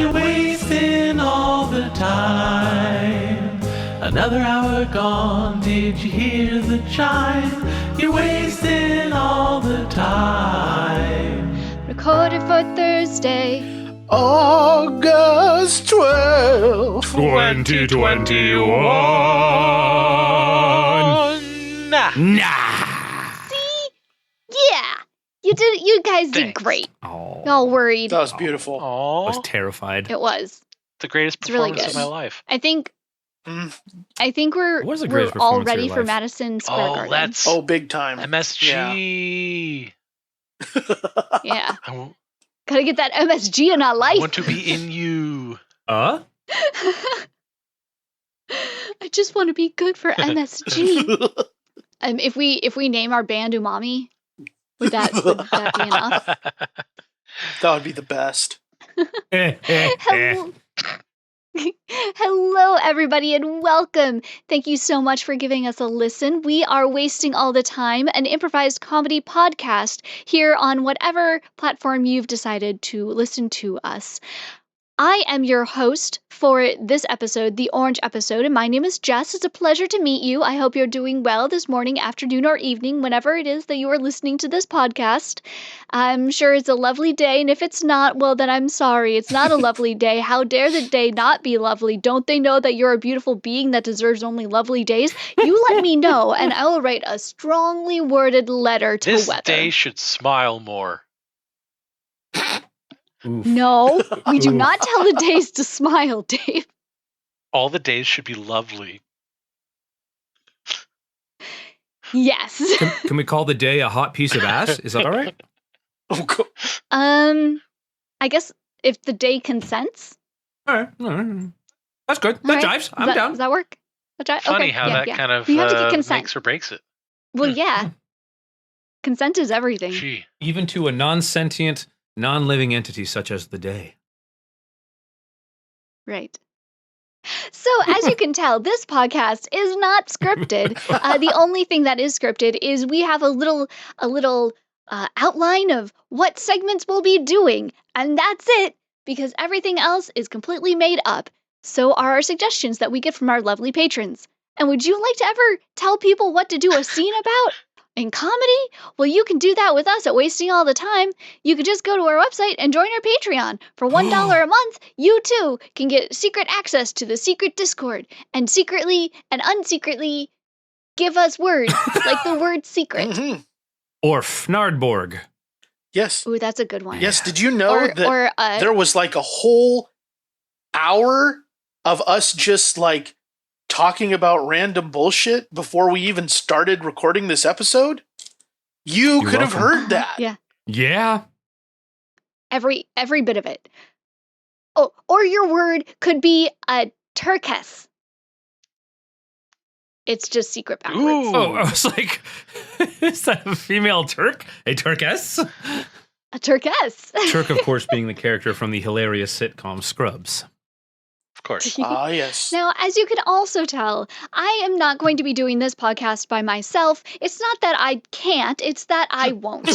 You're wasting all the time. Another hour gone, did you hear the chime? You're wasting all the time. Recorded for Thursday, August 12th, 2021. Nah. yeah, you guys did Thanks. great. Oh, Y'all worried. that was beautiful. I Oh, was terrified. It was. the greatest It's really performance good. of my life. I think Mm. we're It was the we're greatest all performance of ready your for life. Madison Square Oh, Garden. that's Oh, big time. MSG. Yeah, I, w- gotta get that MSG in our I life. want to be in you. I just want to be good for MSG. If we name our band Umami, would that be enough? That would be the best. Hello. Hello, everybody, and welcome. Thank you so much for giving us a listen. We are Wasting All the Time, an improvised comedy podcast here on whatever platform you've decided to listen to us. I am your host for this episode, the Orange episode, and my name is Jess. It's a pleasure to meet you. I hope you're doing well this morning, afternoon, or evening, whenever it is that you are listening to this podcast. I'm sure it's a lovely day, and if it's not, well, then I'm sorry. It's not a lovely day. How dare the day not be lovely? Don't they know that you're a beautiful being that deserves only lovely days? You let me know, and I will write a strongly worded letter to This weather. day should smile more. Oof. No, we do not tell the days to smile, Dave. All the days should be lovely. Yes. Can we call the day a hot piece of ass? Is that all right? Oh, cool. I guess if the day consents. All right. That's good. All That right. jives. I'm down. Does that work? Funny Okay, how yeah, that yeah. kind of You have to get consent. makes or breaks it. Well, yeah. Consent is everything. Gee. Even to a non-sentient, non-living entity such as the day. Right. So, as you can tell, this podcast is not scripted. The only thing that is scripted is we have a little outline of what segments we'll be doing, and that's it, because everything else is completely made up. So are our suggestions that we get from our lovely patrons. And would you like to ever tell people what to do a scene about? In comedy? Well, you can do that with us at Wasting All the Time. You can just go to our website and join our Patreon. For $1 a month, you too can get secret access to the secret Discord and secretly and unsecretly give us words, like the word secret. Mhm. Or Fnardborg. Yes. Ooh, that's a good one. Yes. Did you know that Or there was like a whole hour of us just like talking about random bullshit before we even started recording this episode? You You're could have welcome. heard that. Yeah, Yeah. every bit of it. Oh, or your word could be a turkess. It's just secret backwards. Ooh. Oh, I was like, is that a female Turk? A Turkess? A turkess. Turk, of course, being the character from the hilarious sitcom Scrubs. Of course. Ah, yes. Now, as you can also tell, I am not going to be doing this podcast by myself. It's not that I can't, it's that I won't.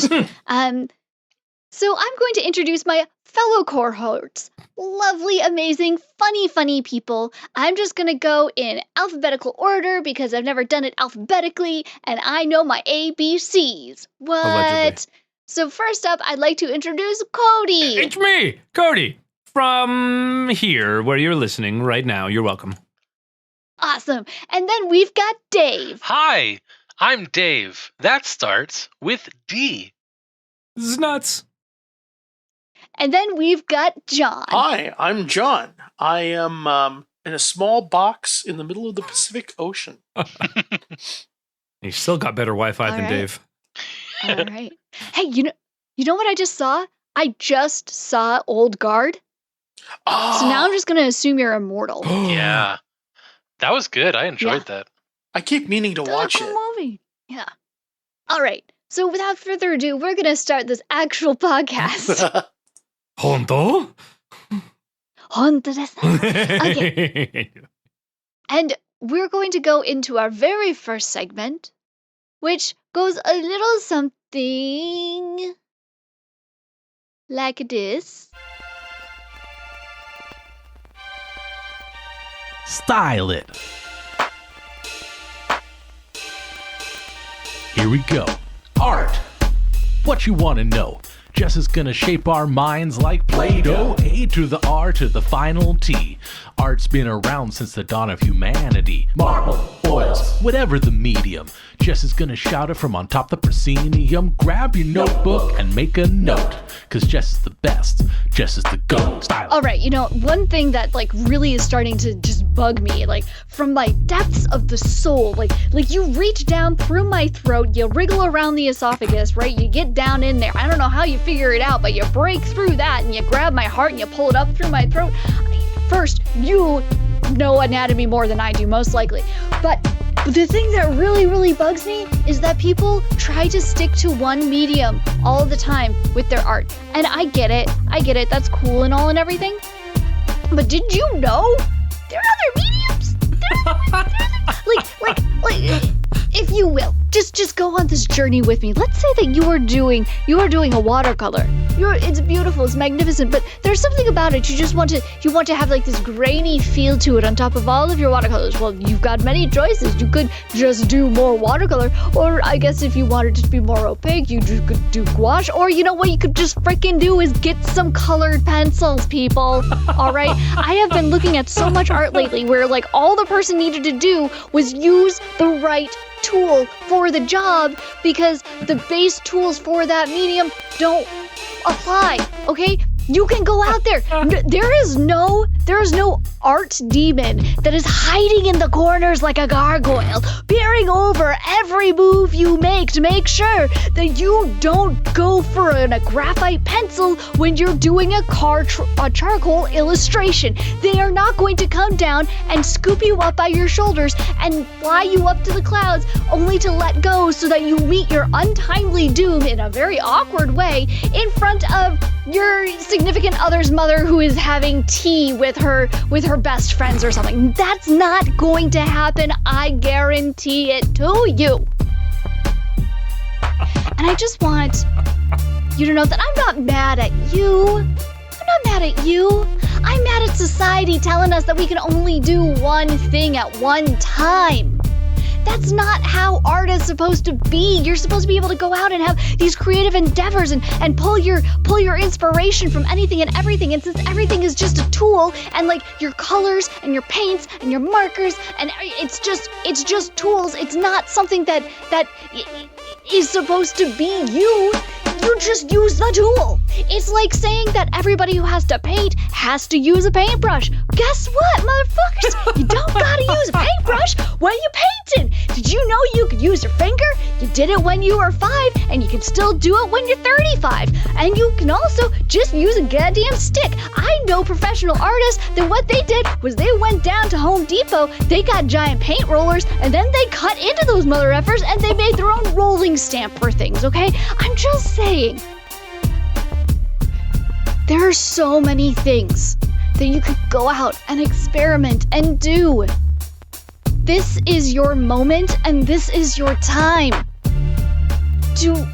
So I'm going to introduce my fellow cohorts. Lovely, amazing, funny people. I'm just going to go in alphabetical order because I've never done it alphabetically and I know my ABCs. What? Allegedly. So first up, I'd like to introduce Cody. It's me, Cody, from here, where you're listening right now. You're welcome. Awesome. And then we've got Dave. Hi, I'm Dave. That starts with D. This is nuts. And then we've got John. Hi, I'm John. I am in a small box in the middle of the Pacific Ocean. You still got better Wi-Fi All than right. Dave. All right. Hey, you know what I just saw? I just saw Old Guard. Oh, So now I'm just going to assume you're immortal. Yeah. That was good. I enjoyed that. I keep meaning to It's a watch cool it. movie. Yeah. All right. So without further ado, we're going to start this actual podcast. Honto? Okay. And we're going to go into our very first segment, which goes a little something like this. Style it. Here we go. Art. What you want to know? Jess is gonna shape our minds like Play-Doh. A to the R to the final T. Art's been around since the dawn of humanity. Marble, oils, whatever the medium. Jess is gonna shout it from on top the proscenium. Grab your notebook and make a note. Cause Jess is the best. Jess is the GOAT. Style. All right, one thing that really is starting to just bug me, from my depths of the soul, like you reach down through my throat, you wriggle around the esophagus, right? You get down in there. I don't know how you figure it out, but you break through that and you grab my heart and you pull it up through my throat. First, you know anatomy more than I do, most likely. But the thing that really, really bugs me is that people try to stick to one medium all the time with their art. And I get it, that's cool and all and everything. But did you know there are other mediums? If you will, just go on this journey with me. Let's say that you are doing a watercolor. It's beautiful, it's magnificent, but there's something about it you want to have this grainy feel to it on top of all of your watercolors. Well, you've got many choices. You could just do more watercolor, or I guess if you wanted it to be more opaque, you just could do gouache, or you know what you could just freaking do is get some colored pencils, people. All right? I have been looking at so much art lately where all the person needed to do was use the right tool for the job because the base tools for that medium don't apply, okay? You can go out there. There is no art demon that is hiding in the corners like a gargoyle, peering over every move you make to make sure that you don't go for a graphite pencil when you're doing a charcoal illustration. They are not going to come down and scoop you up by your shoulders and fly you up to the clouds only to let go so that you meet your untimely doom in a very awkward way in front of your significant other's mother who is having tea with her best friends or something. That's not going to happen. I guarantee it to you. And I just want you to know that I'm not mad at you. I'm not mad at you. I'm mad at society telling us that we can only do one thing at one time. That's not how art is supposed to be. You're supposed to be able to go out and have these creative endeavors and pull your inspiration from anything and everything. And since everything is just a tool, and your colors and your paints and your markers, and it's just tools. It's not something that is supposed to be you. You just use the tool. It's like saying that everybody who has to paint has to use a paintbrush. Guess what, motherfuckers? You don't gotta use a paintbrush when you're painting. Did you know you could use your finger? You did it when you were 5, and you can still do it when you're 35. And you can also just use a goddamn stick. I know professional artists that what they did was they went down to Home Depot, they got giant paint rollers, and then they cut into those mother effers and they made their own rolling stamp for things, okay? I'm just saying. There are so many things that you could go out and experiment and do. This is your moment and this is your time to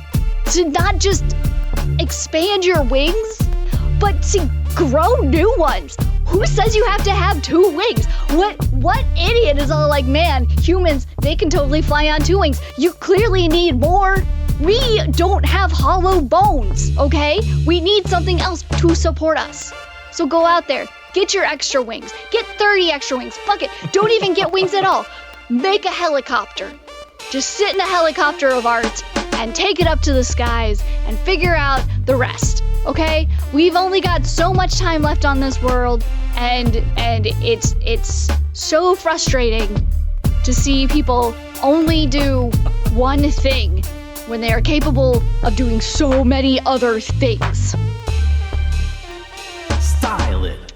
not just expand your wings, but to grow new ones. Who says you have to have 2 wings? What idiot is all like, man, humans, they can totally fly on 2 wings. You clearly need more. We don't have hollow bones, okay? We need something else to support us. So go out there, get your extra wings. Get 30 extra wings. Fuck it. Don't even get wings at all. Make a helicopter. Just sit in a helicopter of art and take it up to the skies and figure out the rest, okay? We've only got so much time left on this world, and it's so frustrating to see people only do one thing when they are capable of doing so many other things. Style it.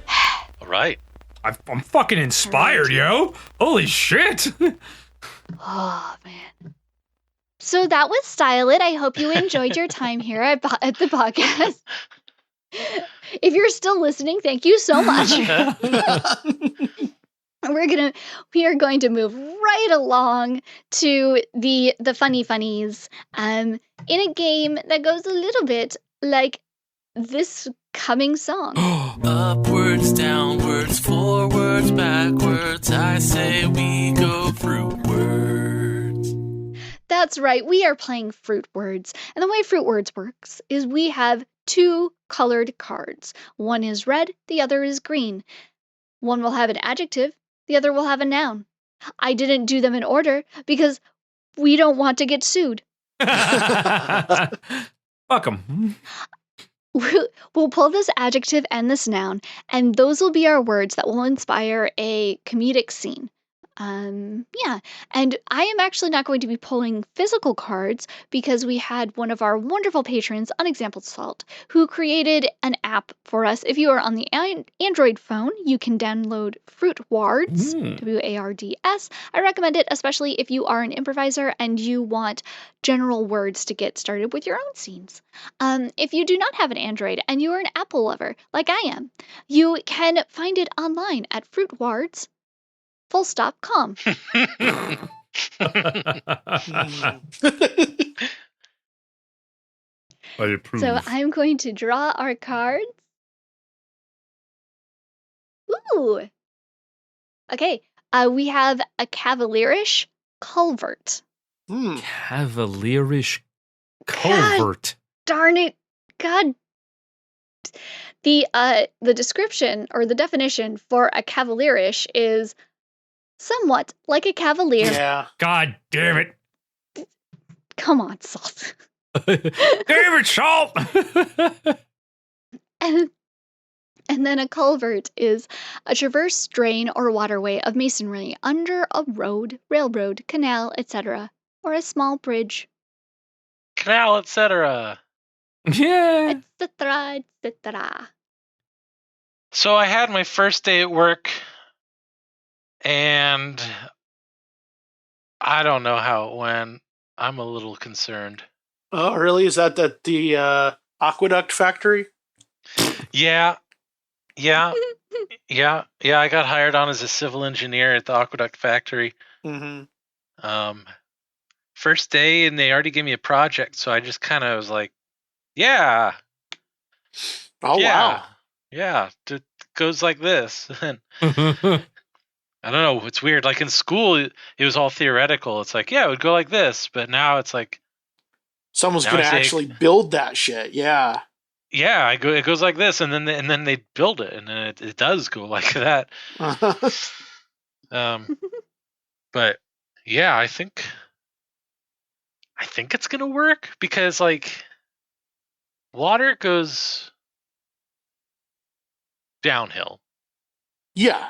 All right. I'm fucking inspired, yo. Holy shit. Oh, man. So that was Style It. I hope you enjoyed your time here at the podcast. If you're still listening, thank you so much. We are going to move right along to the funny funnies in a game that goes a little bit like this upcoming song. Upwards, downwards, forwards, backwards, I say we go Fruitwards. That's right, we are playing Fruitwards. And the way Fruitwards works is we have 2 colored cards. One is red, the other is green. One will have an adjective, the other will have a noun. I didn't do them in order because we don't want to get sued. Fuck them. We'll pull this adjective and this noun, and those will be our words that will inspire a comedic scene. Yeah, and I am actually not going to be pulling physical cards because we had one of our wonderful patrons, Unexampled Salt, who created an app for us. If you are on the Android phone, you can download Fruitwards, W-A-R-D-S. I recommend it, especially if you are an improviser and you want general words to get started with your own scenes. If you do not have an Android and you are an Apple lover, like I am, you can find it online at Fruitwards. .com. I approve. So I'm going to draw our cards. Ooh. Okay. We have a Cavalierish Culvert. Cavalierish Culvert. Darn it. God. The description or the definition for a Cavalierish is somewhat like a cavalier. Yeah. God damn it. Come on, Salt. Damn it, Salt! And then a culvert is a traverse, drain, or waterway of masonry under a road, railroad, canal, etc., or a small bridge. Canal, etc. Yeah. Etc., etc. So I had my first day at work, and I don't know how it went. I'm a little concerned. Oh, really? Is that the aqueduct factory? Yeah. I got hired on as a civil engineer at the aqueduct factory. Mm-hmm. First day, and they already gave me a project, so I just kind of was like, yeah. Oh, yeah, wow. Yeah, it goes like this. And I don't know, it's weird. Like in school, it was all theoretical. It's like, yeah, it would go like this, but now it's like someone's going to actually build that shit. Yeah. Yeah, it goes like this, and then they build it, and then it does go like that. But yeah, I think it's gonna work because like water goes downhill. Yeah.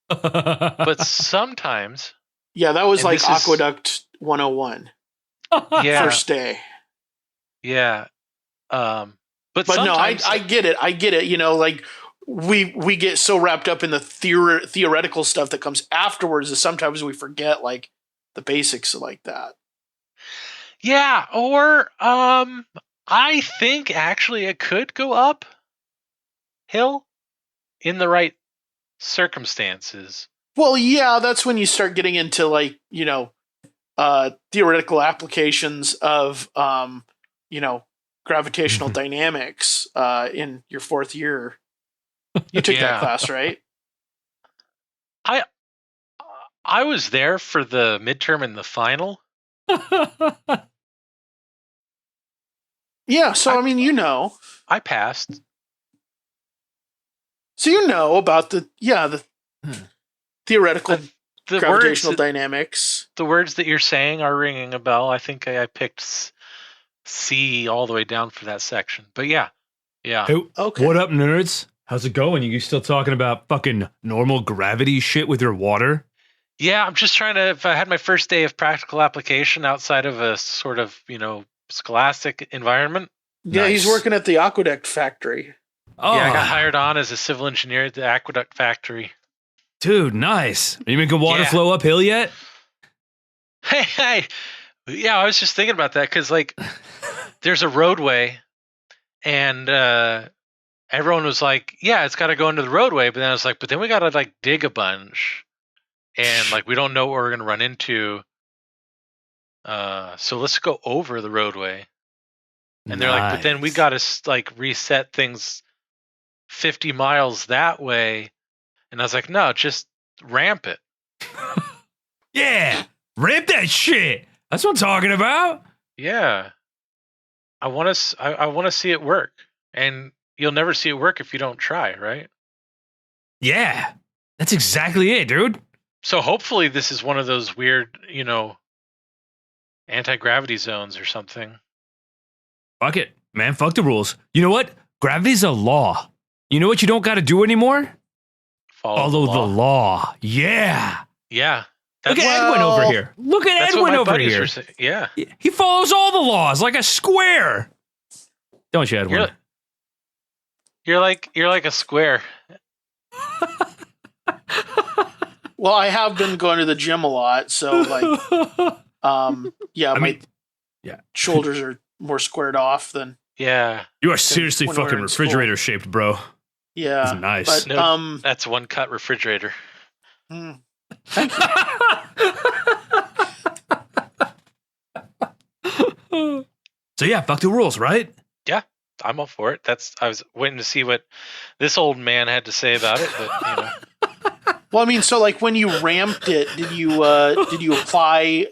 But sometimes. Yeah, that was like Aqueduct 101. Yeah. First day. Yeah. But no, I get it. You know, like we get so wrapped up in the theoretical stuff that comes afterwards that sometimes we forget like the basics like that. Yeah, or I think actually it could go up hill in the right circumstances. Well, yeah, that's when you start getting into like, you know, theoretical applications of you know, gravitational dynamics in your fourth year. You took that class, right? I was there for the midterm and the final. Yeah, so I mean, you know. I passed. So you know about the theoretical the gravitational dynamics. The words that you're saying are ringing a bell. I think I picked C all the way down for that section. But yeah. Hey, okay. What up, nerds? How's it going? You still talking about fucking normal gravity shit with your water? Yeah, I'm just trying to, if I had my first day of practical application outside of a sort of, you know, scholastic environment. Yeah, He's working at the aqueduct factory. Oh. Yeah, I got hired on as a civil engineer at the aqueduct factory. Dude, nice. Are you making water flow uphill yet? Hey. Yeah, I was just thinking about that because, like, there's a roadway and everyone was like, yeah, it's got to go into the roadway. But then I was like, but then we got to, like, dig a bunch. And, like, we don't know what we're going to run into. So let's go over the roadway. And they're like, but then we got to, like, reset things 50 miles that way. And I was like, no, just ramp it. Yeah, ramp that shit. That's what I'm talking about. Yeah. I want to see it work. And you'll never see it work if you don't try, right? Yeah, that's exactly it, dude. So hopefully this is one of those weird, anti-gravity zones or something. Fuck it, man. Fuck the rules. You know what? Gravity's a law. You know what you don't got to do anymore? Follow the law. Yeah. Yeah. Look at Edwin over here. Look at That's Edwin what my over buddies here. were saying. Yeah. He follows all the laws like a square. Don't you, Edwin? You're like a square. Well, I have been going to the gym a lot, so my shoulders are more squared off than. Yeah. You are seriously when we were fucking in refrigerator shaped, bro. Yeah, that's nice. But, that's one cut refrigerator. Thank you. So yeah, fuck the rules, right? Yeah, I'm all for it. I was waiting to see what this old man had to say about it, but Well, I mean, so like when you ramped it, did you apply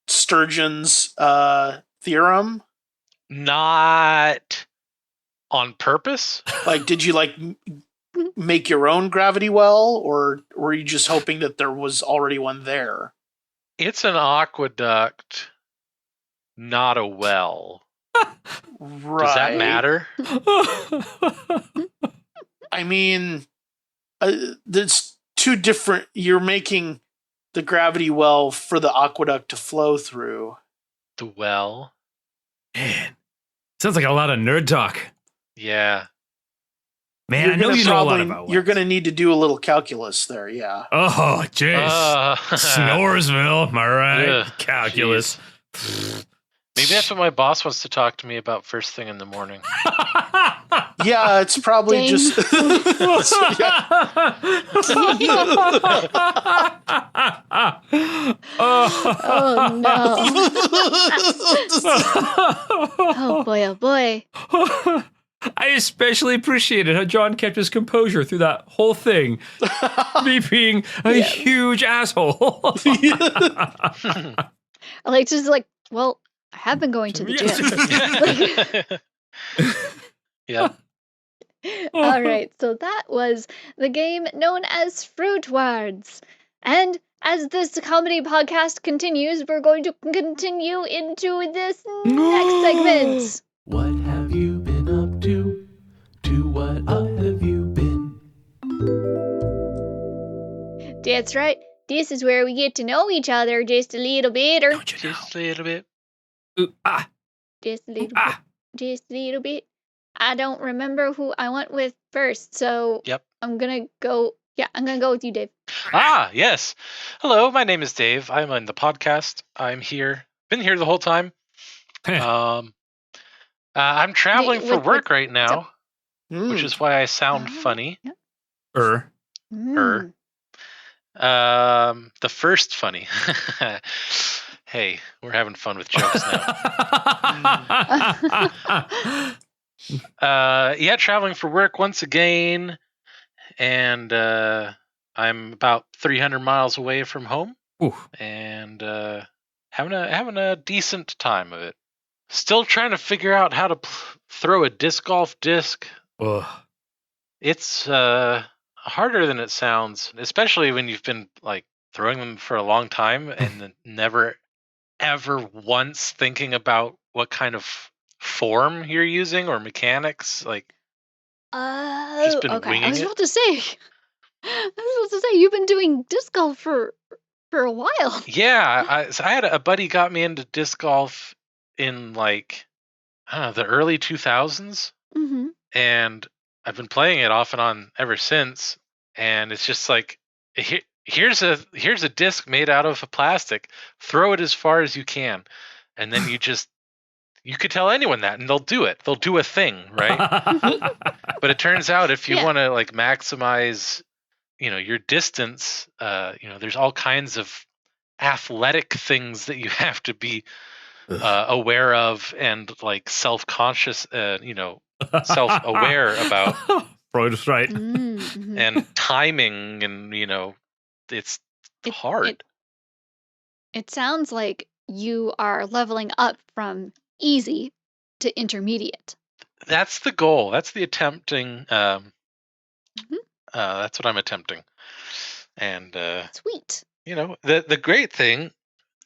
Sturgeon's theorem? Not on purpose. Like, did you make your own gravity well, or were you just hoping that there was already one there? It's an aqueduct, not a well. Right. Does that matter? I mean, there's two different. You're making the gravity well for the aqueduct to flow through. The well. Man, sounds like a lot of nerd talk. Yeah. Man, I know you know a lot about wells. You're going to need to do a little calculus there, yeah. Oh, jeez. Snoresville, am I right? Ugh, Calculus. Maybe that's what my boss wants to talk to me about first thing in the morning. Yeah, it's probably just. Oh no. Oh boy, oh boy. I especially appreciated how John kept his composure through that whole thing. Me being a huge asshole. Alexis is like, well, I have been going to the gym. Yeah. All right, so that was the game known as Fruitwards. And as this comedy podcast continues, we're going to continue into this next segment. What have you been up to? To what up have you been? That's right. This is where we get to know each other just a little bit, or Just a little bit. just a little bit. Just a little bit. I don't remember who I went with first, so Yep. I'm gonna go. Yeah, I'm gonna go with you, Dave. Yes. Hello, my name is Dave. I'm on the podcast. I'm here. Been here the whole time. I'm traveling for work right now, which is why I sound funny. Yeah. The first funny. Hey, we're having fun with jokes now. Traveling for work once again, and I'm about 300 miles away from home. Ooh. And having a decent time of it. Still trying to figure out how to throw a disc golf disc. Ugh. It's harder than it sounds, especially when you've been throwing them for a long time and never ever once thinking about what kind of form you're using or mechanics. Just been Okay. winging I was it. about to say you've been doing disc golf for a while. Yeah, I had a buddy got me into disc golf in the early 2000s, Mm-hmm. and I've been playing it off and on ever since. And it's just here's a disc made out of a plastic. Throw it as far as you can, and then you could tell anyone that, and they'll do it. They'll do a thing, right? But it turns out if you want to maximize, your distance, there's all kinds of athletic things that you have to be aware of and self-conscious, self-aware about, Freud was right. Mm-hmm. and timing, and it's hard. It sounds like you are leveling up from easy to intermediate. That's the goal. That's the attempting. Mhm. That's what I'm attempting. And Sweet. the great thing,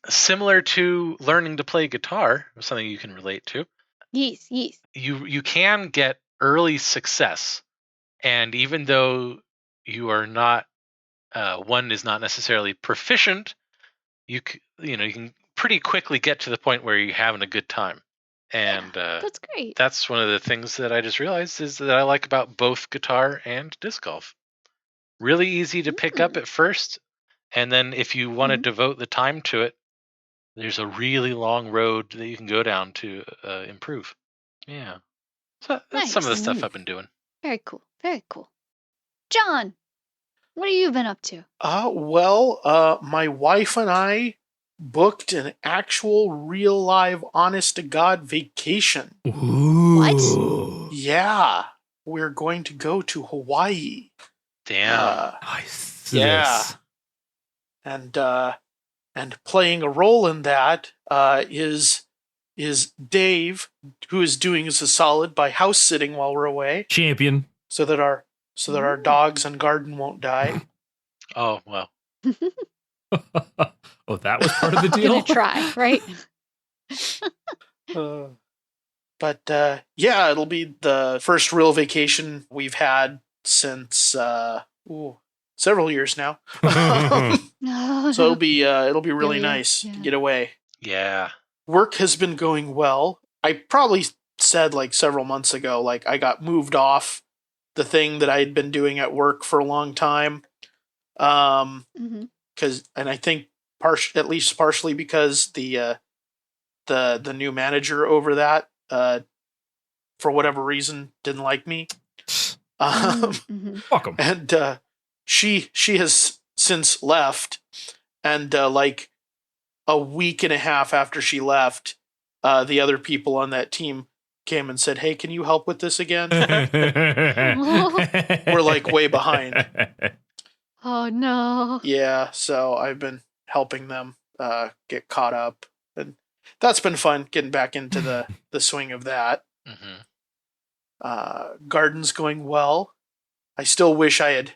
similar to learning to play guitar, something you can relate to. Yes. You can get early success, and even though you are not one is not necessarily proficient, you can pretty quickly get to the point where you're having a good time. And That's great. that's one of the things that I just realized is that I like about both guitar and disc golf. Really easy to pick up at first, and then if you want to devote the time to it, there's a really long road that you can go down to improve. Yeah. So that's some of the stuff I've been doing. Very cool. Very cool. John, what have you been up to? My wife and I booked an actual, real, live, honest to God vacation. Ooh. What? Yeah, we're going to go to Hawaii. Damn. Nice. Yeah. And playing a role in that is Dave, who is doing us a solid by house sitting while we're away, Champion. so that our dogs and garden won't die. Oh, well. Oh, that was part of the deal? Gonna try, right? Yeah, it'll be the first real vacation we've had since several years now. So it'll be really nice to get away. Yeah. Work has been going well. I probably said several months ago, I got moved off the thing that I had been doing at work for a long time. And I think at least partially because the new manager over that, for whatever reason, didn't like me. Welcome. And she has since left, and a week and a half after she left, the other people on that team came and said, "Hey, can you help with this again?" We're way behind. Oh no. Yeah, so I've been helping them get caught up, and that's been fun, getting back into the swing of that. Garden's going well. I still wish I had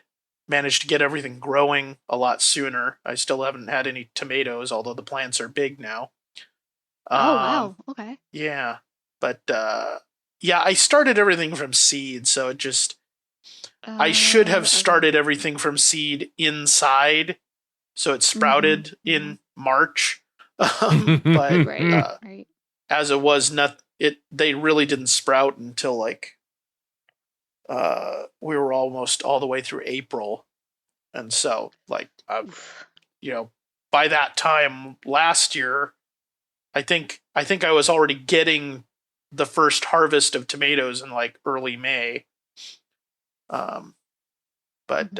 managed to get everything growing a lot sooner. I still haven't had any tomatoes, although the plants are big now. Oh wow. Okay. Yeah, but I started everything from seed, so it just I should have started everything from seed inside, so it sprouted in March. But right. As it was, they really didn't sprout until we were almost all the way through April, and so by that time last year, I think I was already getting the first harvest of tomatoes in early May. But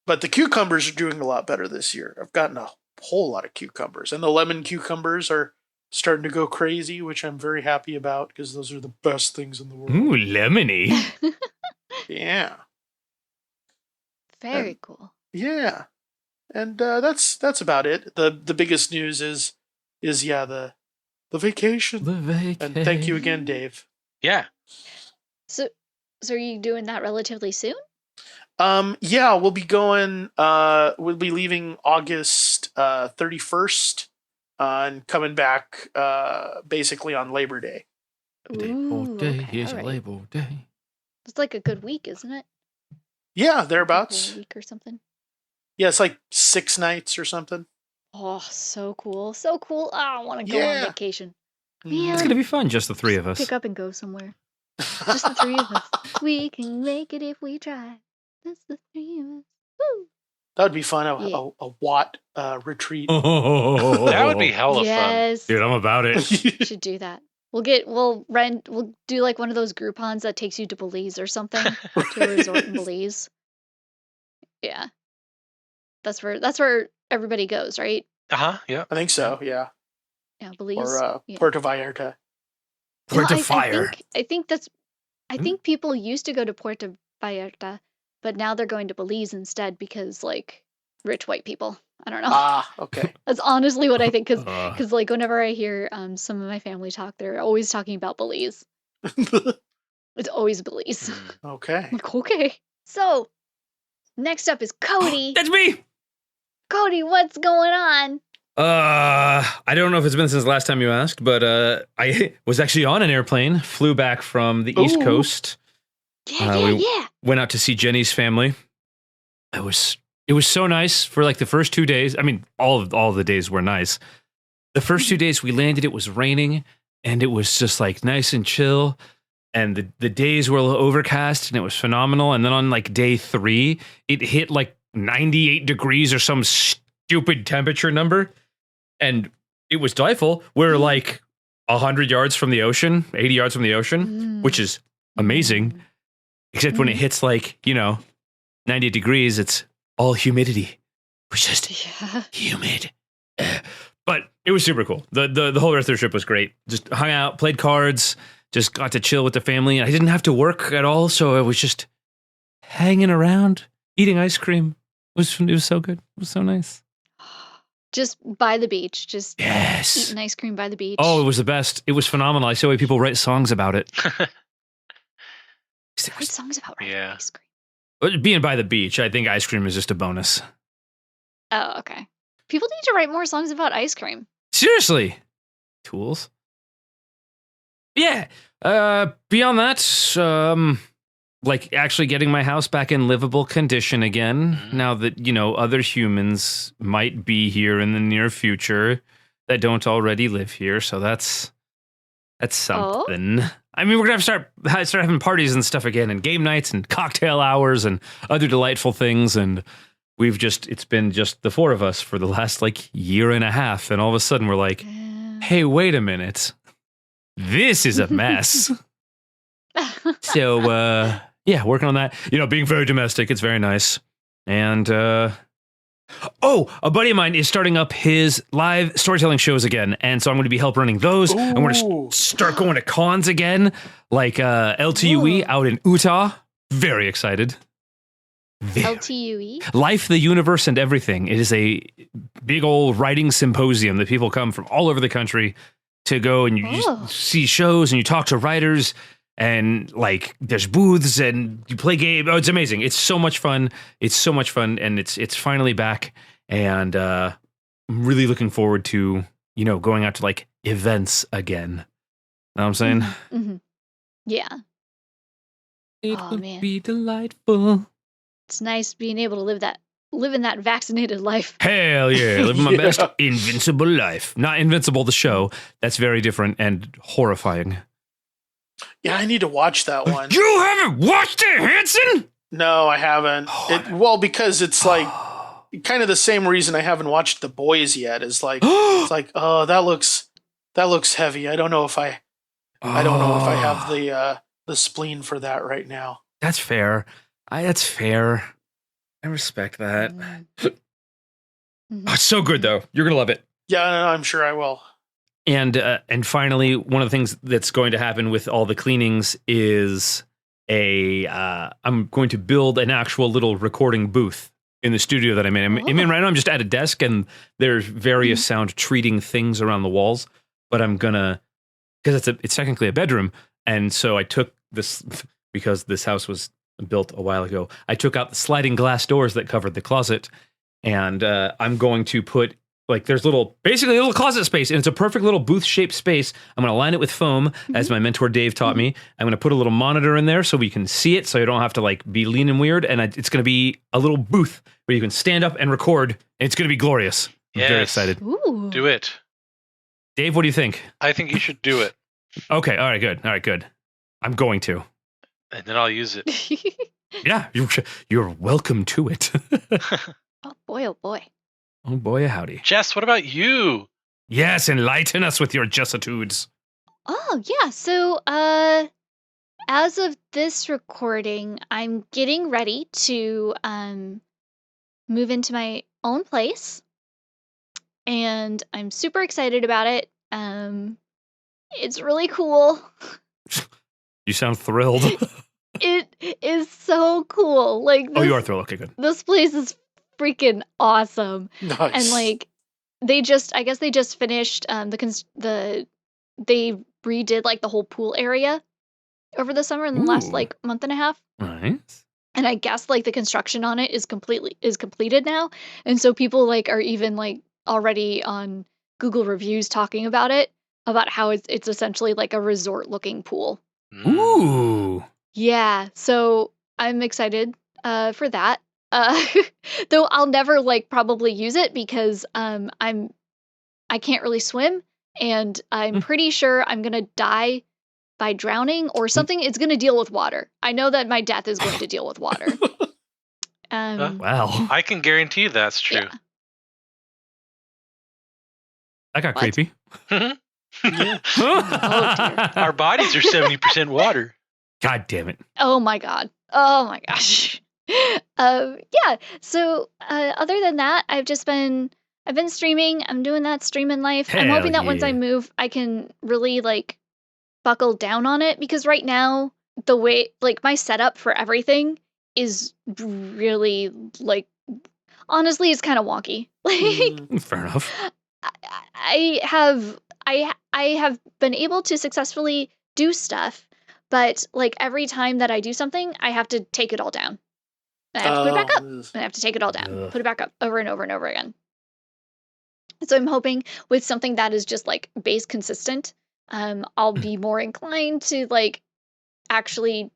the cucumbers are doing a lot better this year. I've gotten a whole lot of cucumbers, and the lemon cucumbers are starting to go crazy, which I'm very happy about because those are the best things in the world. Ooh, lemony. Yeah. Very cool. Yeah. And that's about it. The biggest news is the vacation. The vacation. And thank you again, Dave. Yeah. So are you doing that relatively soon? Yeah, we'll be going. We'll be leaving August 31st, and coming back basically on Labor Day. Labor Day. Okay, Here's your alright. Labor Day. It's a good week, isn't it? Yeah, A thereabouts. week or something. Yeah, it's 6 nights or something. Oh, so cool. So cool. I want to go Yeah. on vacation. Mm. It's going to be fun, just the three of us. Pick up and go somewhere. Just the three of us. We can make it if we try. That's the three of us. Woo! That would be fun. Yeah. A Watt retreat. That would be hella Yes. Dude, I'm about it. We should do that. We'll do one of those Groupons that takes you to Belize or something, to a resort in Belize. Yeah. That's where everybody goes, right? fun. Yeah. I think so. Yeah. Yeah, Belize. Or Yeah. Puerto Vallarta. Puerto I Fire. think I think people used to go to Puerto Vallarta, but now they're going to Belize instead because, like, rich white people. I don't know. Ah, okay. That's honestly what I think, because Uh, like whenever I hear some of my family talk, they're always talking about Belize. It's always Belize. Mm. Okay. Like, okay. So next up is Cody. that's me. Cody, what's going on? I don't know if it's been since the last time you asked, but I was actually on an airplane, flew back from the East Ooh. Coast. Yeah, we yeah. went out to see Jenny's family. It was so nice for like the first 2 days. I mean, all of the days were nice. The first 2 days we landed, it was raining, and it was just like nice and chill. And the days were a little overcast, and it was phenomenal. And then on like day 3, it hit like 98 degrees or some stupid temperature number, and it was delightful. We're like 100 yards from the ocean, 80 yards from the ocean, which is amazing. Except when it hits like, 90 degrees, it's all humidity. It was just humid. But it was super cool. The whole rest of the trip was great. Just hung out, played cards, just got to chill with the family. I didn't have to work at all, so I was just hanging around, eating ice cream. It was so good. It was so nice. Just by the beach, just Yes. eating ice cream by the beach. Oh, it was the best. It was phenomenal. I see why people write songs about it. I've heard songs about riding Yeah. ice cream. But being by the beach, I think ice cream is just a bonus. Oh, okay. People need to write more songs about ice cream. Seriously. Tools. Yeah. Beyond that, like actually getting my house back in livable condition again. Now that, other humans might be here in the near future that don't already live here. So that's something. I mean, we're gonna have to start having parties and stuff again, and game nights and cocktail hours and other delightful things. And it's been just the 4 of us for the last like year and a half, and all of a sudden we're like, hey, wait a minute, this is a mess. So yeah, working on that. Being very domestic. It's very nice. And a buddy of mine is starting up his live storytelling shows again, and so I'm going to be help running those. I'm going to start going to cons again, like LTUE out in Utah. Very excited. LTUE? Life, the Universe, and Everything. It is a big old writing symposium that people come from all over the country to go, and you see shows and you talk to writers, and like there's booths and you play games. Oh, it's amazing. It's so much fun. And it's finally back, and I'm really looking forward to, going out to like events again. Know what I'm saying? Mm-hmm. Yeah. It would man. be delightful. It's nice being able to live in that vaccinated life. Hell yeah, living my best invincible life. Not Invincible, the show. That's very different and horrifying. Yeah, I need to watch that one. You haven't watched it, Hanson? No, I haven't. Because it's like kind of the same reason I haven't watched The Boys yet. Is like it's like, oh, that looks heavy. I don't know if I have the spleen for that right now. That's fair. That's fair. I respect that. Oh, it's so good though. You're gonna love it. Yeah, I'm sure I will. And finally, one of the things that's going to happen with all the cleanings is I'm going to build an actual little recording booth in the studio that I'm in. I'm in right now. I'm just at a desk, and there's various sound treating things around the walls. But I'm gonna, because it's technically a bedroom, and so I took this, because this house was built a while ago. I took out the sliding glass doors that covered the closet, and I'm going to put, like, there's basically a little closet space, and it's a perfect little booth-shaped space. I'm going to line it with foam, as my mentor Dave taught me. I'm going to put a little monitor in there so we can see it, so you don't have to, like, be leaning weird, and it's going to be a little booth where you can stand up and record, and it's going to be glorious. I'm very excited. Ooh. Do it. Dave, what do you think? I think you should do it, Okay, all right, good. I'm going to. and then I'll use it. Yeah, you're welcome to it. Oh boy, oh boy. Oh boy, howdy. Jess, what about you? Yes, enlighten us with your justitudes. Oh yeah, so as of this recording, I'm getting ready to move into my own place, and I'm super excited about it. It's really cool. You sound thrilled. It is so cool. Like, Oh, you are thrilled. Okay, good. this place is freaking awesome. Nice. And like, I guess they just finished they redid like the whole pool area over the summer in the last Ooh. like month and a half. Nice. And I guess like the construction on it is completed now. And so people like are even like already on Google reviews talking about it, about how it's essentially like a resort looking pool. Ooh. Yeah, so I'm excited for that. Uh though I'll never like probably use it because I can't really swim, and I'm pretty sure I'm gonna die by drowning or something. It's gonna deal with water. I know that my death is going to deal with water. Wow. I can guarantee you that's true. Yeah. That got What? creepy. Yeah. Oh, dear. Our bodies are 70% water. God damn it. Oh my god. Oh my gosh. Yeah. So other than that, I've been streaming. I'm doing that streaming life. I'm Hell hoping that once I yeah. move, I can really like buckle down on it, because right now the way like my setup for everything is really like, honestly, it's kind of wonky. Like Mm. Fair enough. I have been able to successfully do stuff, but like every time that I do something, I have to take it all down. I have to put it back up. ugh. I have to take it all down, Ugh. put it back up over and over and over again. So I'm hoping with something that is just like base consistent, I'll be more inclined to like actually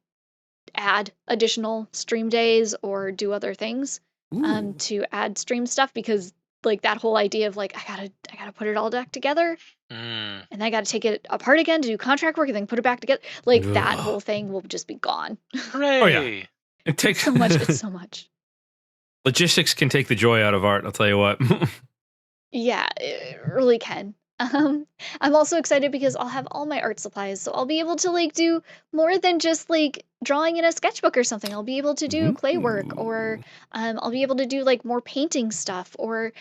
add additional stream days or do other things Ooh. to add stream stuff, because like that whole idea of like I gotta put it all back together Mm. and I gotta take it apart again to do contract work and then put it back together. Like that Ugh. whole thing will just be gone. Hooray! It takes So much. It's so much. Logistics can take the joy out of art, I'll tell you what. Yeah, it really can. I'm also excited because I'll have all my art supplies, so I'll be able to like do more than just like drawing in a sketchbook or something. I'll be able to do clay work, or Ooh. I'll be able to do like more painting stuff, or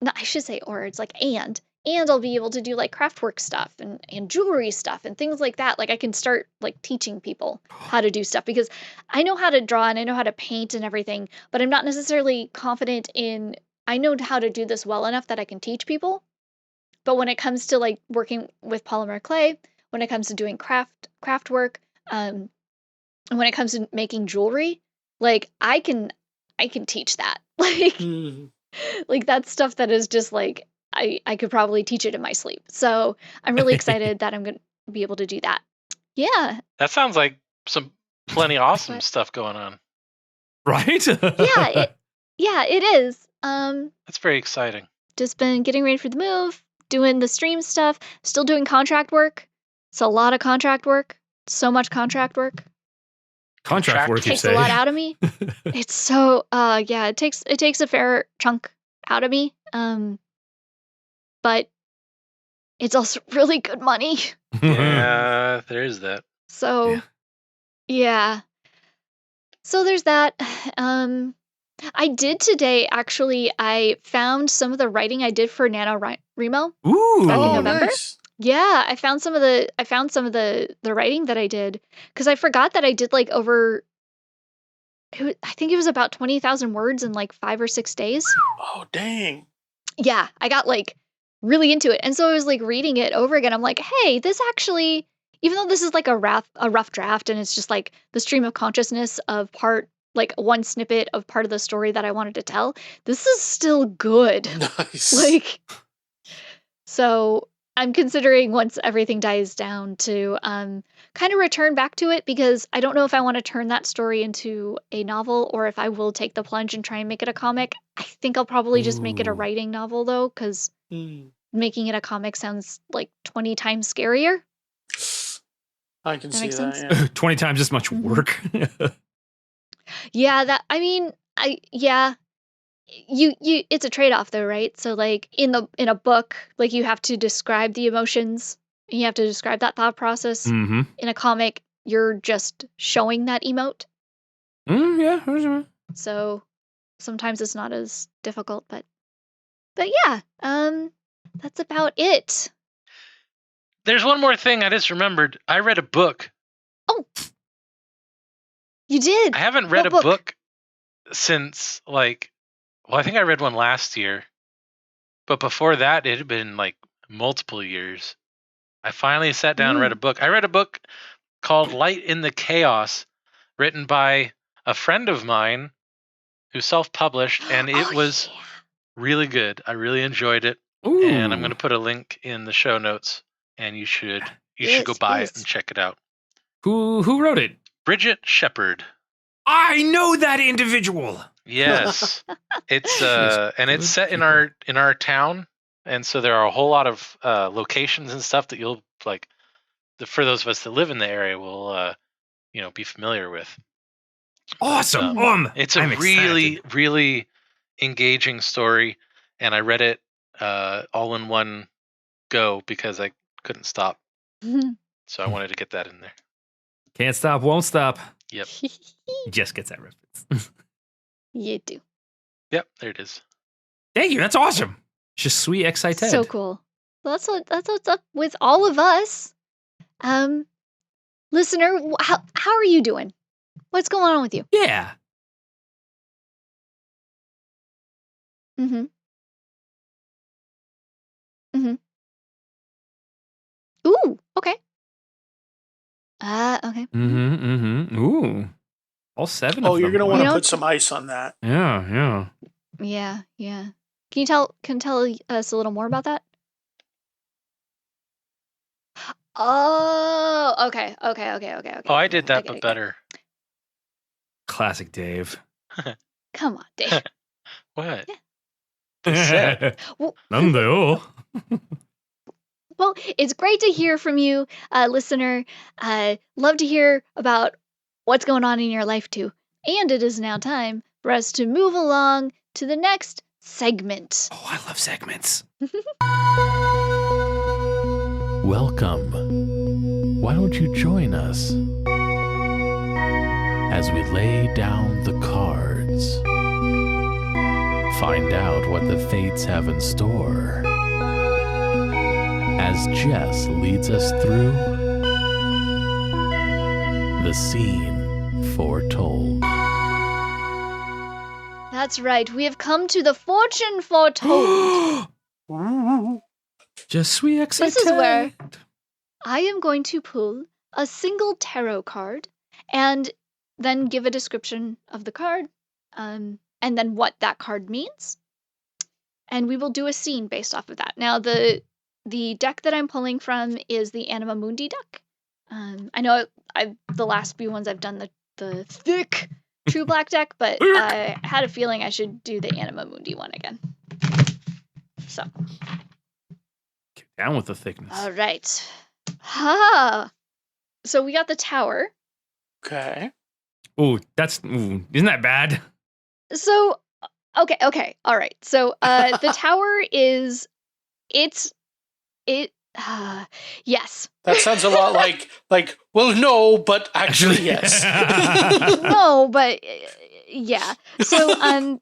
no, I should say, or it's like and I'll be able to do like craft work stuff and jewelry stuff and things like that. Like I can start like teaching people how to do stuff, because I know how to draw and I know how to paint and everything, but I'm not necessarily confident in, I know how to do this well enough that I can teach people. But when it comes to like working with polymer clay, when it comes to doing craft work, and when it comes to making jewelry, like I can teach that. Like Mm. like that's stuff that is just like I could probably teach it in my sleep. So I'm really excited that I'm gonna be able to do that. Yeah. That sounds like some plenty awesome But- stuff going on. Right? Yeah, it is. That's very exciting. Just been getting ready for the move, doing the stream stuff, still doing contract work. It's a lot of contract work. So much contract work. Contract work, you Takes say. a lot out of me. It's so yeah, it takes a fair chunk out of me. But it's also really good money. Yeah, there is that. So yeah. So there's that. I did today actually, I found some of the writing I did for NaNoWriMo. Ooh. Back in Oh, November? nice. Yeah, I found some of the writing that I did, because I forgot that I did like over I think it was about 20,000 words in like 5 or 6 days. Oh, dang. Yeah, I got like really into it. And so I was like reading it over again. I'm like, hey, this actually, even though this is like a rough draft and it's just like the stream of consciousness of part, like one snippet of part of the story that I wanted to tell, this is still good. Nice. Like, so I'm considering once everything dies down to kind of return back to it, because I don't know if I want to turn that story into a novel or if I will take the plunge and try and make it a comic. I think I'll probably just make it a Ooh. writing novel though, because Mm. making it a comic sounds like 20 times scarier. I can That see makes that. sense? Yeah. 20 times as much Mhm. work. Yeah, that, I mean, yeah. You it's a trade-off though, right? So like in a book, like you have to describe the emotions, and you have to describe that thought process. Mm-hmm. In a comic, you're just showing that emote. Yeah. So sometimes it's not as difficult, but yeah, that's about it. There's one more thing I just remembered. I read a book Oh, you did. I haven't read What a book since I think I read one last year, but before that it had been like multiple years. I finally sat down and read a book. I read a book called Light in the Chaos, written by a friend of mine who self-published, and it was really good. I really enjoyed it. Ooh. And I'm going to put a link in the show notes, and you should go buy it and check it out. Who wrote it? Bridget Sheppard. I know that individual. Yes. It's and it's set in our town, and so there are a whole lot of locations and stuff that you'll like for those of us that live in the area will be familiar with. Awesome. It's a really, really engaging story, and I read it all in one go because I couldn't stop. So I wanted to get that in there. Can't stop, won't stop. Yep. Just gets that reference. You do. Yep, there it is. Thank you. That's awesome. Just sweet excited. So cool. Well, that's what's up with all of us. Listener, how are you doing? What's going on with you? Yeah. Mm-hmm. Mm-hmm. Ooh, okay. Okay. Ooh. All 7 of them. Oh, you're going to want to know- put some ice on that. Yeah. Yeah. Can you tell us a little more about that? Oh, okay. Oh, I did that, but better. Classic Dave. Come on, Dave. What? Well, Well, it's great to hear from you, listener. Love to hear about what's going on in your life, too. And it is now time for us to move along to the next segment. Oh, I love segments. Welcome. Why don't you join us as we lay down the cards? Find out what the fates have in store as Jess leads us through the scene Foretold. That's right. We have come to the fortune foretold. Just sweet excited. This is where I am going to pull a single tarot card and then give a description of the card, and then what that card means. And we will do a scene based off of that. Now, the deck that I'm pulling from is the Anima Mundi deck. I know the last few ones I've done the thick True Black deck, but I had a feeling I should do the Anima Mundi one again. So. Get down with the thickness. All right. So we got the Tower. Okay. Ooh, isn't that bad? So, okay. All right. So, the Tower is, yes. That sounds a lot like, well, no, but actually, yes. No, but yeah. So,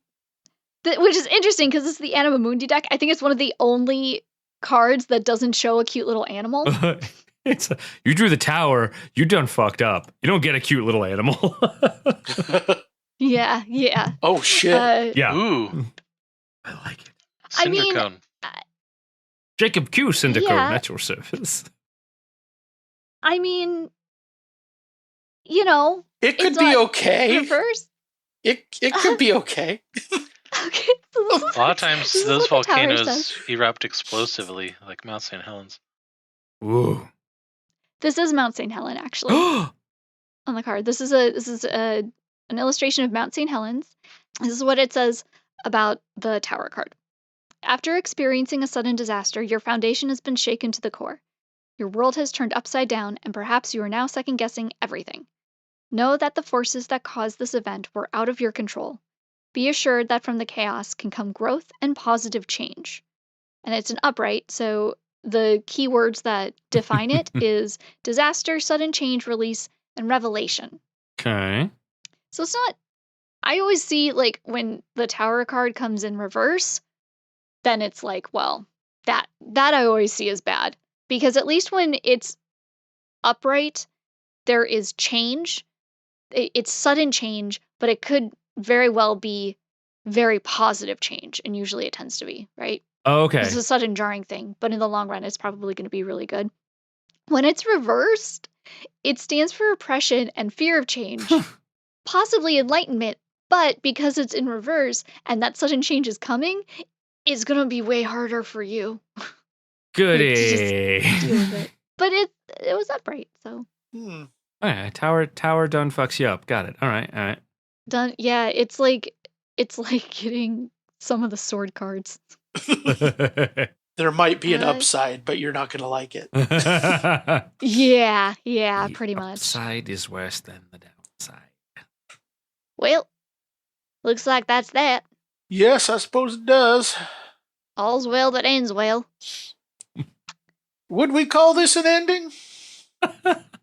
which is interesting because it's the Anima Mundi deck. I think it's one of the only cards that doesn't show a cute little animal. You drew the Tower, you done fucked up. You don't get a cute little animal. Yeah. Oh, shit. Yeah. Ooh. I like it. I mean, Cindercone. Jacob Q. Syndicate Yeah. at your service. I mean, It could it's be not okay. reverse. It could be okay. Okay. So this is A lot of times this is those what the Tower volcanoes says. erupt explosively, like Mount St. Helens. Ooh. This is Mount St. Helen, actually, on the card. This is an illustration of Mount St. Helens. This is what it says about the Tower card. After experiencing a sudden disaster, your foundation has been shaken to the core. Your world has turned upside down, and perhaps you are now second-guessing everything. Know that the forces that caused this event were out of your control. Be assured that from the chaos can come growth and positive change. And it's an upright, so the keywords that define it is disaster, sudden change, release, and revelation. Okay. So it's not. I always see, like, when the Tower card comes in reverse, then it's like, well, that I always see as bad. Because at least when it's upright, there is change. It's sudden change, but it could very well be very positive change, and usually it tends to be, right? Okay. It's a sudden jarring thing, but in the long run, it's probably going to be really good. When it's reversed, it stands for oppression and fear of change, possibly enlightenment, but because it's in reverse and that sudden change is coming, it's going to be way harder for you. Goody. Deal with it. But it was upright, so. Hmm. All right, tower done fucks you up. Got it. All right. Done. Yeah, it's like getting some of the sword cards. There might be an upside, but you're not going to like it. Yeah, The pretty much. upside is worse than the downside. Well, looks like that's that. Yes, I suppose it does. All's well that ends well. Would we call this an ending?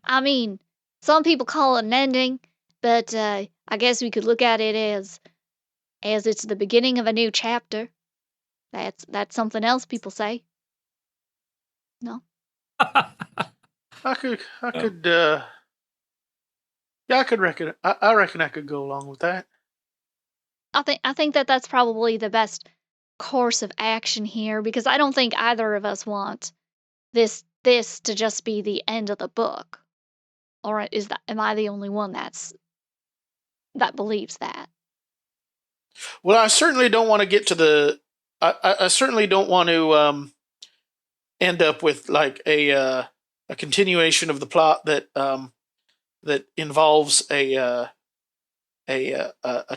I mean, some people call it an ending, but I guess we could look at it as it's the beginning of a new chapter. That's something else people say. No? I could reckon. I reckon I could go along with that. I think that's probably the best course of action here, because I don't think either of us want this to just be the end of the book. Or am I the only one that believes that? Well, I certainly don't want to get to the. I certainly don't want to end up with like a continuation of the plot that that involves a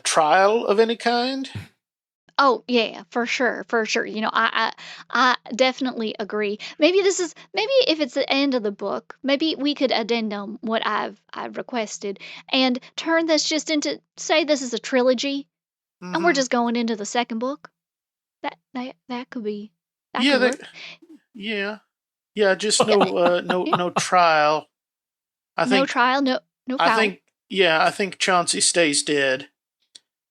trial of any kind. Oh yeah, for sure. You know, I definitely agree. Maybe if it's the end of the book, maybe we could addendum what I've requested and turn this just into, say this is a trilogy, and we're just going into the second book. That could be. That could work. Yeah. Just no trial. No trial, no foul. I think Chauncey stays dead.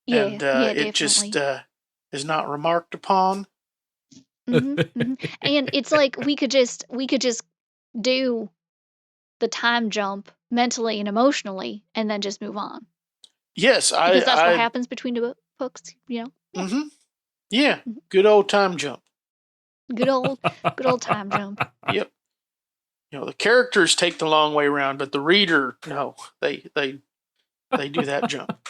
Yeah, and definitely. it just is not remarked upon. And it's like we could just do the time jump mentally and emotionally, and then just move on. Yes, because that's what happens between the books, you know. Mm-hmm. Yeah, good old time jump. Good old time jump. Yep. You know, the characters take the long way around, but the reader, no, they do that jump.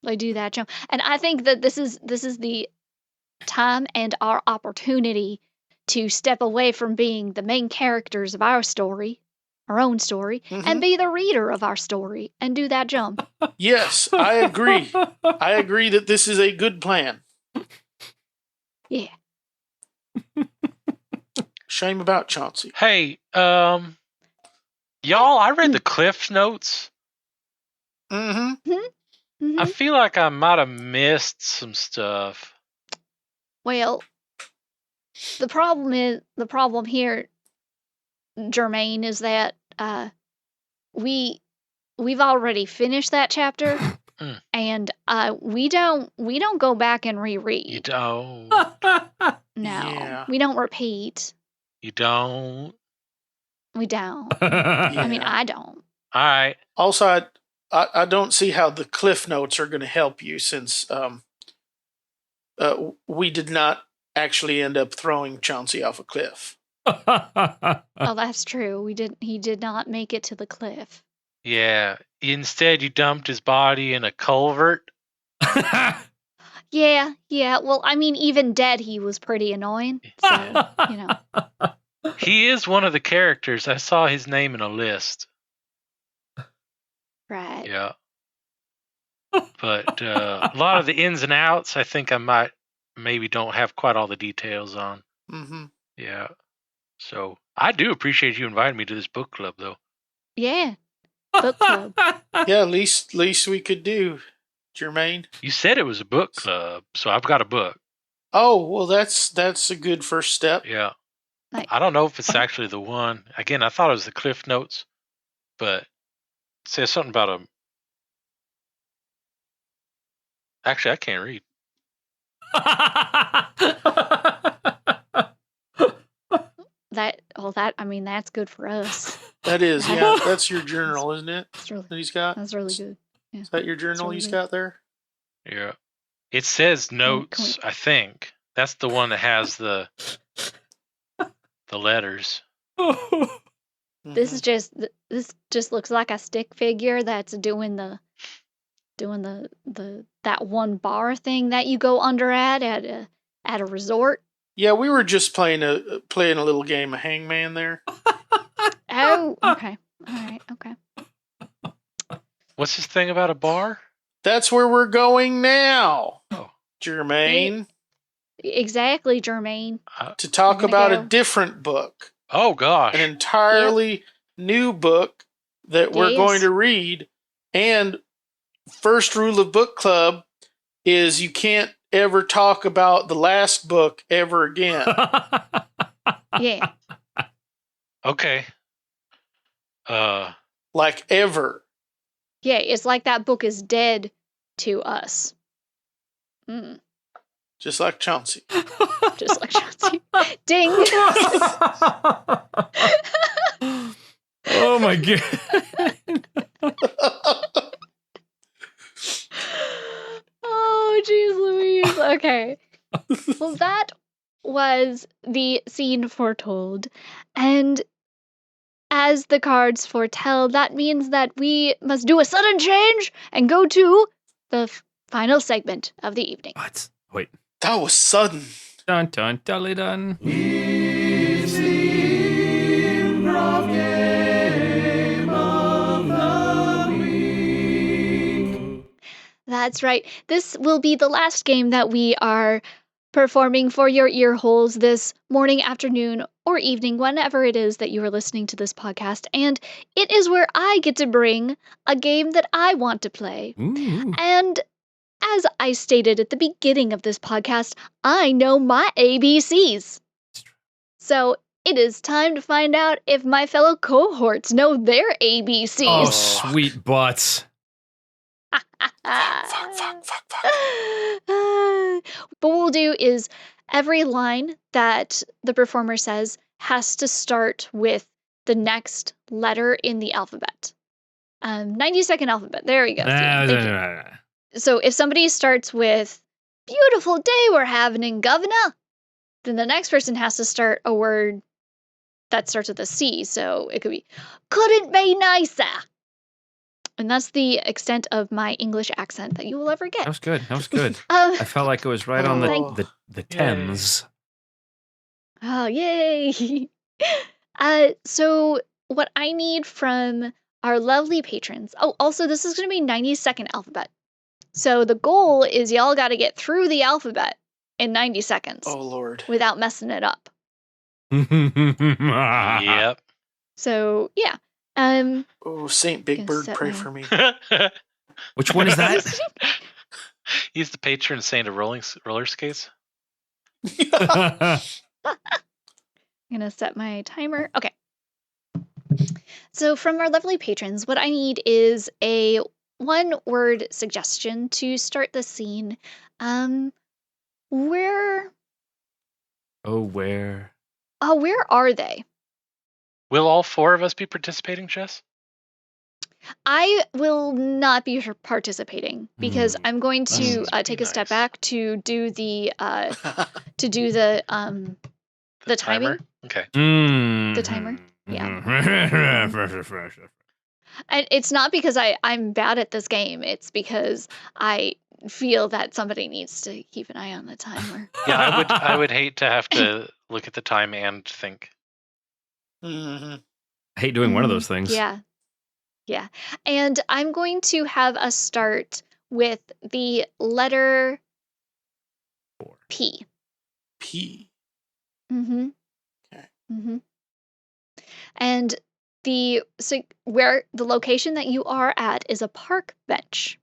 They do that jump, and I think that this is the time and our opportunity to step away from being the main characters of our story, our own story, and be the reader of our story, and do that jump. Yes, I agree. I agree that this is a good plan. Yeah. Shame about Chauncey. Hey, y'all, I read the Cliff Notes. I feel like I might have missed some stuff. Well, the problem here, Jermaine, is that we've already finished that chapter, and we don't go back and reread. You don't. No, we don't repeat. You don't. We don't. Yeah. I mean, I don't. All right. Also, I don't see how the Cliff Notes are going to help you, since we did not actually end up throwing Chauncey off a cliff. Oh, that's true. He did not make it to the cliff. Yeah. Instead, you dumped his body in a culvert. Yeah. Well, I mean, even dead, he was pretty annoying. So, you know. He is one of the characters. I saw his name in a list. Right. Yeah. But a lot of the ins and outs, I think I maybe don't have quite all the details on. Yeah. So I do appreciate you inviting me to this book club, though. Yeah. Book club. Yeah, least we could do, Jermaine. You said it was a book club, so I've got a book. Oh, well, that's a good first step. Yeah. Like, I don't know if it's actually the one. Again, I thought it was the Cliff Notes, but it says something about Actually, I can't read. I mean, that's good for us. That is, yeah. That's your journal, isn't it? That's really, That he's got. that's really good. Yeah. Is that your journal really he's good. got there? Yeah. It says notes, can we- I think. That's the one that has the letters. This is just this just looks like a stick figure that's doing the that one bar thing that you go under at a resort. Yeah, we were just playing a little game of Hangman there. Oh, okay. All right, okay. What's this thing about a bar? That's where we're going now, Oh. Jermaine, Exactly, Jermaine. to talk We're gonna about go. a different book, Oh, gosh. an entirely new book that we're Yes. going to read. And first rule of book club is you can't ever talk about the last book ever again. Yeah. Okay. Like ever. Yeah, it's like that book is dead to us. Mm, Just like Chauncey. just like Chauncey. Ding. Oh my god. Oh, jeez Louise. Okay. Well, that was the scene foretold. And as the cards foretell, that means that we must do a sudden change and go to the final segment of the evening. What? Wait. That was sudden. Dun dun dun dun. That's right. This will be the last game that we are performing for your ear holes this morning, afternoon, or evening, whenever it is that you are listening to this podcast. And it is where I get to bring a game that I want to play. Ooh. And as I stated at the beginning of this podcast, I know my ABCs. So it is time to find out if my fellow cohorts know their ABCs. Oh, sweet butts. Fuck. What we'll do is every line that the performer says has to start with the next letter in the alphabet. 90-second alphabet. There we go. Steven. Thank you. So if somebody starts with "beautiful day we're having in Governor," then the next person has to start a word that starts with a C. So it could be "couldn't be nicer." And that's the extent of my English accent that you will ever That get. was good. That was good. I felt like it was right on Thank- the Thames. Oh, yay! So what I need from our lovely patrons. Oh, also this is going to be 90-second alphabet. So the goal is y'all got to get through the alphabet in 90 seconds Oh, Lord. without messing it up. Yep. So yeah. Oh, Saint Big Gonna Bird, set pray my- for me. Which one is that? He's the patron saint of roller skates. I'm gonna set my timer. Okay. So from our lovely patrons, what I need is a one-word suggestion to start the scene. Where where? are they? Will all four of us be participating, Jess? I will not be participating because I'm going to That's take a step nice. back to do the The timing. Okay. The timer? And it's not because I'm bad at this game. It's because I feel that somebody needs to keep an eye on the timer. Yeah, I would hate to have to look at the time and think. Mhm. I hate doing one of those things. Yeah. Yeah. And I'm going to have us start with the letter P. P. Mm-hmm. Okay. Mm-hmm. And where the location that you are at is a park bench.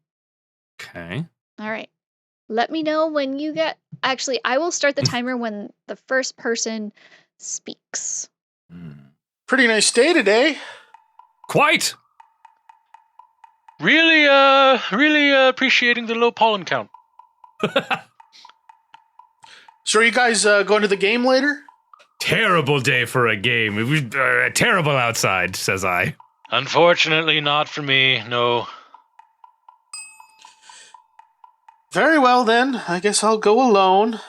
Okay. All right. Let me know when you get. Actually, I will start the timer when the first person speaks. Pretty nice day today. Quite. Really appreciating the low pollen count. So are you guys going to the game later? terrible day for a game. It was terrible outside, says I. Unfortunately, not for me, no. Very well, then. I guess I'll go alone.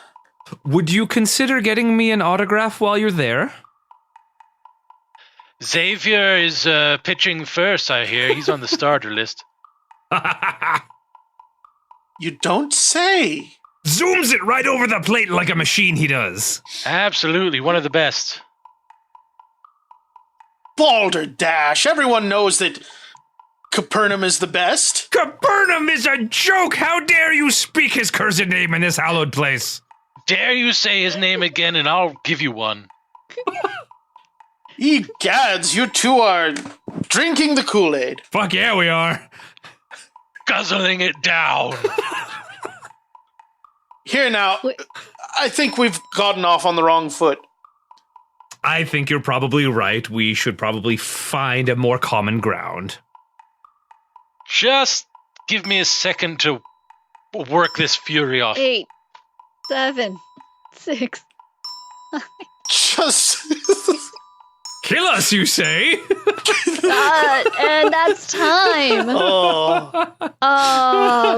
Would you consider getting me an autograph while you're there? Xavier is pitching first, I hear. He's on the starter list. You don't say. Zooms it right over the plate like a machine he does. Absolutely, one of the best. Balderdash! Everyone knows that Capernaum is the best. Capernaum is a joke! How dare you speak his cursed name in this hallowed place? Dare you say his name again and I'll give you one. Egads, you two are drinking the Kool-Aid. Fuck yeah, we are. Guzzling it down. Here now, I think we've gotten off on the wrong foot. I think you're probably right. We should probably find a more common ground. Just give me a second to work this fury off. 8, 7, 6. Just... Kill us, you say? And that's time. Oh.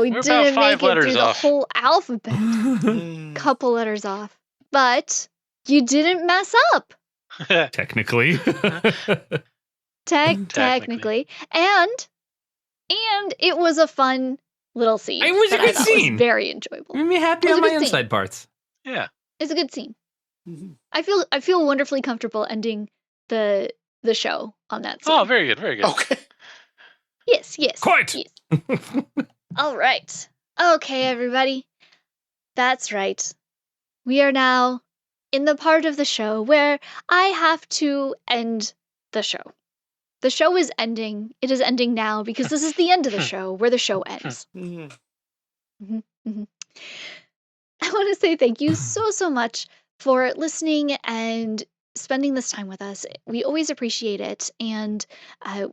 We We're didn't about 5 make it letters through the off. whole alphabet. Couple letters off. But you didn't mess up. Technically. Technically. And it was a fun little scene. It was a that I good thought scene. Was very enjoyable. Made me happy It was on a my good inside scene. parts. Yeah. It's a good scene. Mhm. I feel wonderfully comfortable ending the show on that scene. Oh, very good, very good. Okay. Yes. Quite. Yes. All right. Okay, everybody. That's right. We are now in the part of the show where I have to end the show. The show is ending. It is ending now because this is the end of the show where the show ends. Mhm. I want to say thank you so much for listening and spending this time with us. We always appreciate it, and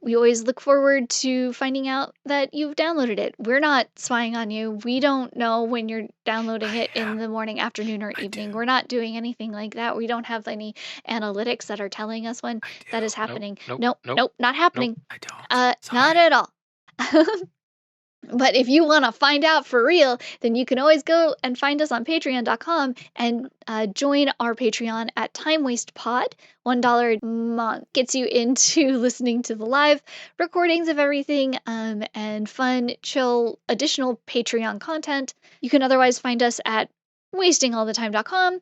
we always look forward to finding out that you've downloaded it. We're not spying on you. We don't know when you're downloading it in the morning, afternoon, or evening. We're not doing anything like that. We don't have any analytics that are telling us when that is happening. Nope, Not happening. I don't. Not at all. But if you want to find out for real, then you can always go and find us on patreon.com and join our Patreon at Time Waste Pod. $1 a month gets you into listening to the live recordings of everything and fun, chill, additional Patreon content. You can otherwise find us at wastingallthetime.com,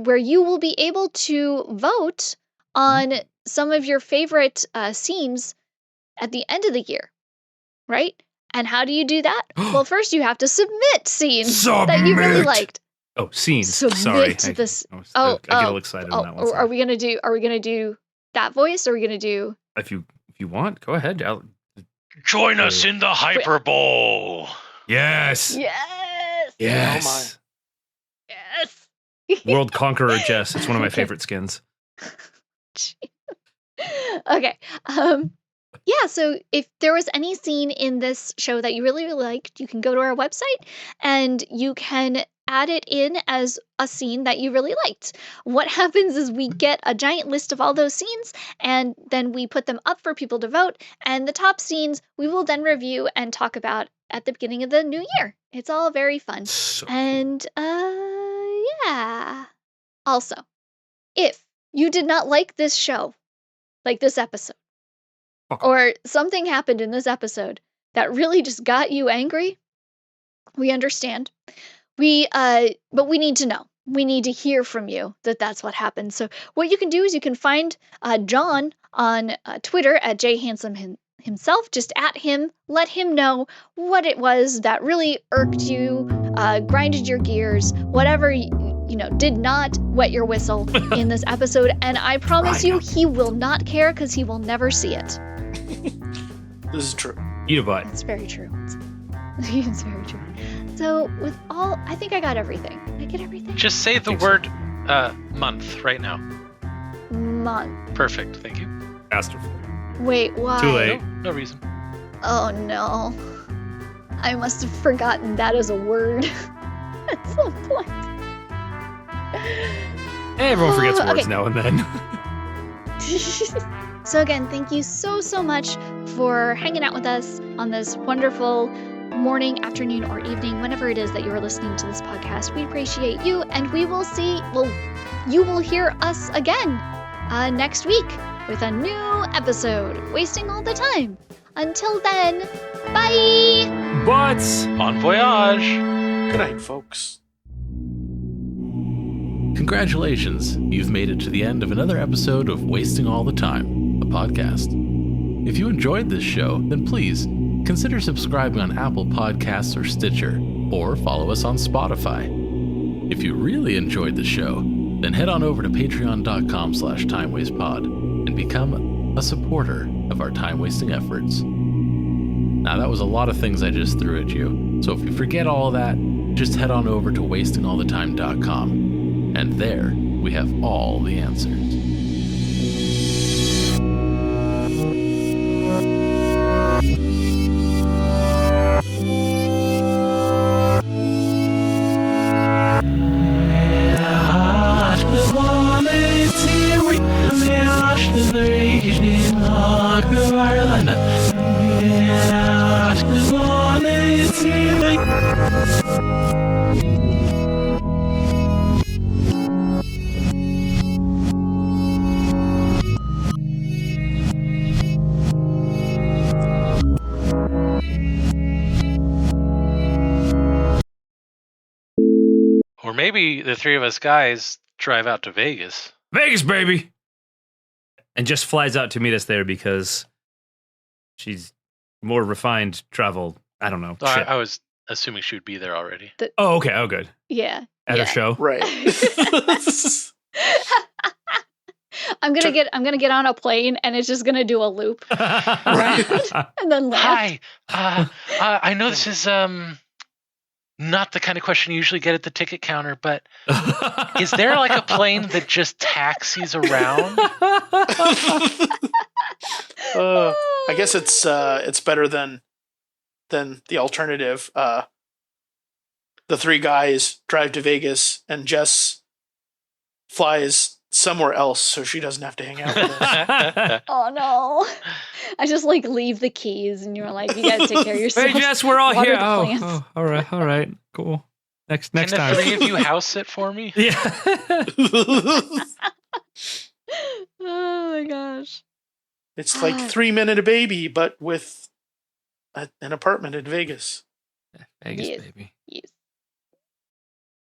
where you will be able to vote on some of your favorite scenes at the end of the year, right? And how do you do that? Well, first you have to submit scenes that you really Submit! liked. Oh, scenes. Submit Sorry. to this. I get a little excited on that one. Are we gonna do that voice? Or are we gonna do? If you want, go ahead. Join us in the Hyperbole. Yes. Yes. Yes. Yes. World Conqueror Jess. It's one of my Okay. favorite skins. Okay. Yeah, so if there was any scene in this show that you really liked, you can go to our website and you can add it in as a scene that you really liked. What happens is we get a giant list of all those scenes and then we put them up for people to vote, and the top scenes we will then review and talk about at the beginning of the new year. It's all very fun. So And yeah. Also, if you did not like this show, like this episode, or something happened in this episode that really just got you angry, we understand. But we need to know. We need to hear from you that that's what happened. So what you can do is you can find John on Twitter at jhandsome himself. Just at him, let him know what it was that really irked you, grinded your gears, whatever did not wet your whistle in this episode. And I promise you, he will not care because he will never see it. This is true. eat a butt. It's very true. It's very true. So with all, I think I got everything. Did I get everything? Just say the think so. word month right now. Month. Perfect, thank you. Masterful. Wait, why? Too late. No reason. Oh no. I must have forgotten that as a word at some point. Everyone forgets Okay. words now and then. So again, thank you so much for hanging out with us on this wonderful morning, afternoon, or evening, whenever it is that you are listening to this podcast. We appreciate you, and we will you will hear us again next week with a new episode, Wasting All the Time. Until then, bye! But Bon voyage. Good night, folks. Congratulations, you've made it to the end of another episode of Wasting All the Time, a podcast. If you enjoyed this show, then please consider subscribing on Apple Podcasts or Stitcher, or follow us on Spotify. If you really enjoyed the show, then head on over to patreon.com/timewastepod and become a supporter of our time-wasting efforts. Now, that was a lot of things I just threw at you, so if you forget all of that, just head on over to wastingallthetime.com. And there, we have all the answers. Or maybe the three of us guys drive out to Vegas. Vegas, baby! And just flies out to meet us there because she's more refined travel. I don't know. Oh, shit. I was assuming she would be there already. Oh, okay. Oh, good. Yeah. At her show. Right. I'm gonna get on a plane and it's just gonna do a loop and then land. Hi. I know this is not the kind of question you usually get at the ticket counter, but is there like a plane that just taxis around? I guess it's better than the alternative. The three guys drive to Vegas and Jess flies somewhere else so she doesn't have to hang out with us. Oh no. I just like leave the keys and you're like, you guys take care of yourself. Hey, Jess, we're all Water here. the Oh, plants. all right, cool. Next Can the time. three of you house sit for me? Yeah. Oh my gosh. It's like 3 Men and a Baby, but with an apartment in Vegas. Vegas, Yes. baby. Yes.